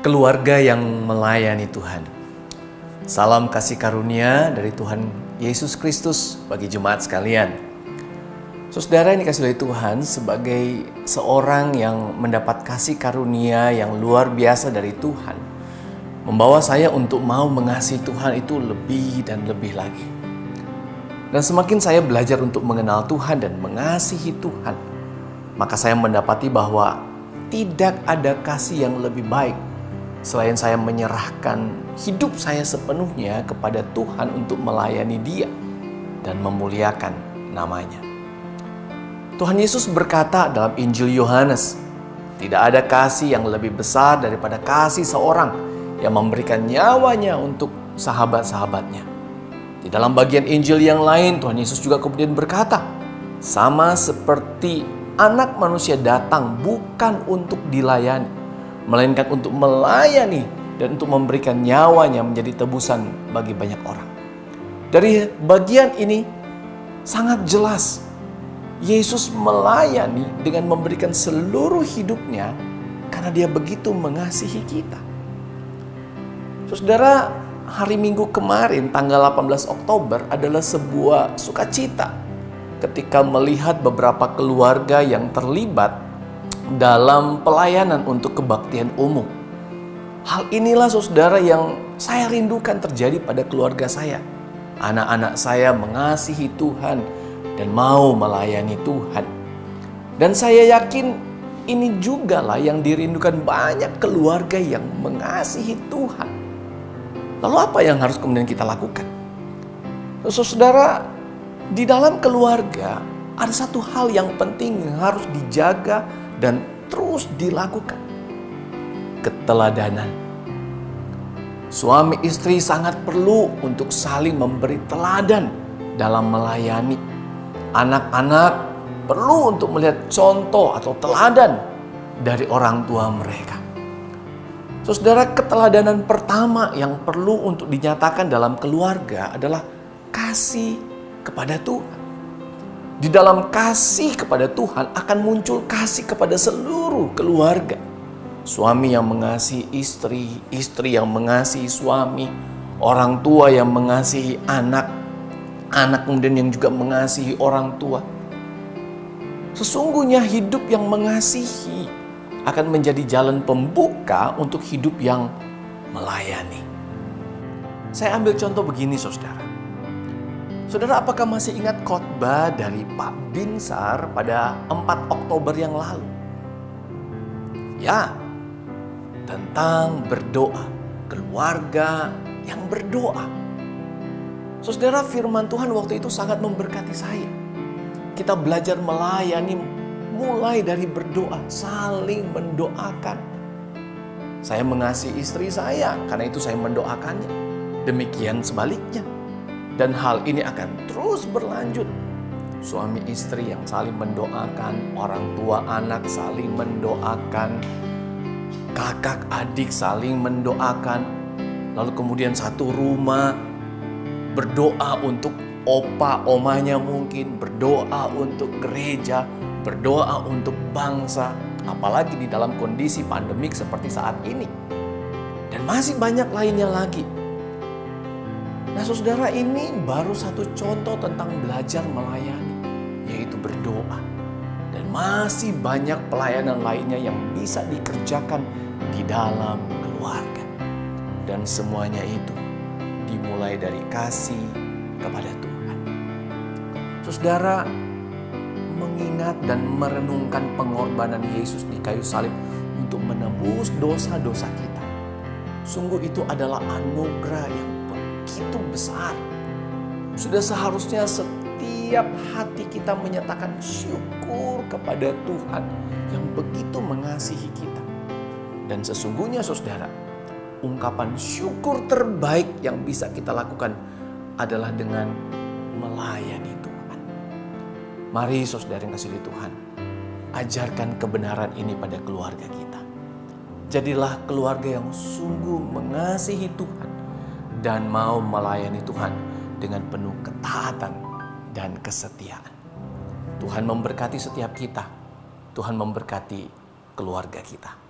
Keluarga yang melayani Tuhan. Salam kasih karunia dari Tuhan Yesus Kristus bagi jemaat sekalian. Saudara, ini kasih dari Tuhan sebagai seorang yang mendapat kasih karunia yang luar biasa dari Tuhan, membawa saya untuk mau mengasihi Tuhan itu lebih dan lebih lagi. Dan semakin saya belajar untuk mengenal Tuhan dan mengasihi Tuhan, maka saya mendapati bahwa tidak ada kasih yang lebih baik selain saya menyerahkan hidup saya sepenuhnya kepada Tuhan untuk melayani Dia dan memuliakan namanya. Tuhan Yesus berkata dalam Injil Yohanes, tidak ada kasih yang lebih besar daripada kasih seorang yang memberikan nyawanya untuk sahabat-sahabatnya. Di dalam bagian Injil yang lain, Tuhan Yesus juga kemudian berkata, sama seperti Anak Manusia datang bukan untuk dilayani, melainkan untuk melayani dan untuk memberikan nyawanya menjadi tebusan bagi banyak orang. Dari bagian ini sangat jelas Yesus melayani dengan memberikan seluruh hidupnya karena Dia begitu mengasihi kita. Saudara, hari Minggu kemarin tanggal 18 Oktober adalah sebuah sukacita ketika melihat beberapa keluarga yang terlibat dalam pelayanan untuk kebaktian umum. Hal inilah saudara yang saya rindukan terjadi pada keluarga saya. Anak-anak saya mengasihi Tuhan dan mau melayani Tuhan. Dan saya yakin ini juga lah yang dirindukan banyak keluarga yang mengasihi Tuhan. Lalu apa yang harus kemudian kita lakukan? Saudara, di dalam keluarga ada satu hal yang penting yang harus dijaga dan terus dilakukan. Keteladanan. Suami istri sangat perlu untuk saling memberi teladan dalam melayani. Anak-anak perlu untuk melihat contoh atau teladan dari orang tua mereka. Saudara, keteladanan pertama yang perlu untuk dinyatakan dalam keluarga adalah kasih kepada Tuhan. Di dalam kasih kepada Tuhan akan muncul kasih kepada seluruh keluarga. Suami yang mengasihi istri, istri yang mengasihi suami, orang tua yang mengasihi anak, anak kemudian yang juga mengasihi orang tua. Sesungguhnya hidup yang mengasihi akan menjadi jalan pembuka untuk hidup yang melayani. Saya ambil contoh begini, saudara. Saudara, apakah masih ingat khotbah dari Pak Binsar pada 4 Oktober yang lalu? Ya, tentang berdoa, keluarga yang berdoa. Saudara, firman Tuhan waktu itu sangat memberkati saya. Kita belajar melayani mulai dari berdoa, saling mendoakan. Saya mengasihi istri saya, karena itu saya mendoakannya. Demikian sebaliknya. Dan hal ini akan terus berlanjut. Suami istri yang saling mendoakan, orang tua anak saling mendoakan, kakak adik saling mendoakan. Lalu kemudian satu rumah berdoa untuk opa omanya, mungkin berdoa untuk gereja, berdoa untuk bangsa, apalagi di dalam kondisi pandemik seperti saat ini. Dan masih banyak lainnya lagi. Nah, saudara, ini baru satu contoh tentang belajar melayani, yaitu berdoa. Dan masih banyak pelayanan lainnya yang bisa dikerjakan di dalam keluarga. Dan semuanya itu dimulai dari kasih kepada Tuhan. Saudara, mengingat dan merenungkan pengorbanan Yesus di kayu salib untuk menebus dosa-dosa kita, sungguh itu adalah anugerah yang begitu besar. Sudah seharusnya setiap hati kita menyatakan syukur kepada Tuhan yang begitu mengasihi kita. Dan sesungguhnya saudara, ungkapan syukur terbaik yang bisa kita lakukan adalah dengan melayani Tuhan. Mari saudara yang kasih di Tuhan, ajarkan kebenaran ini pada keluarga kita. Jadilah keluarga yang sungguh mengasihi Tuhan dan mau melayani Tuhan dengan penuh ketaatan dan kesetiaan. Tuhan memberkati setiap kita. Tuhan memberkati keluarga kita.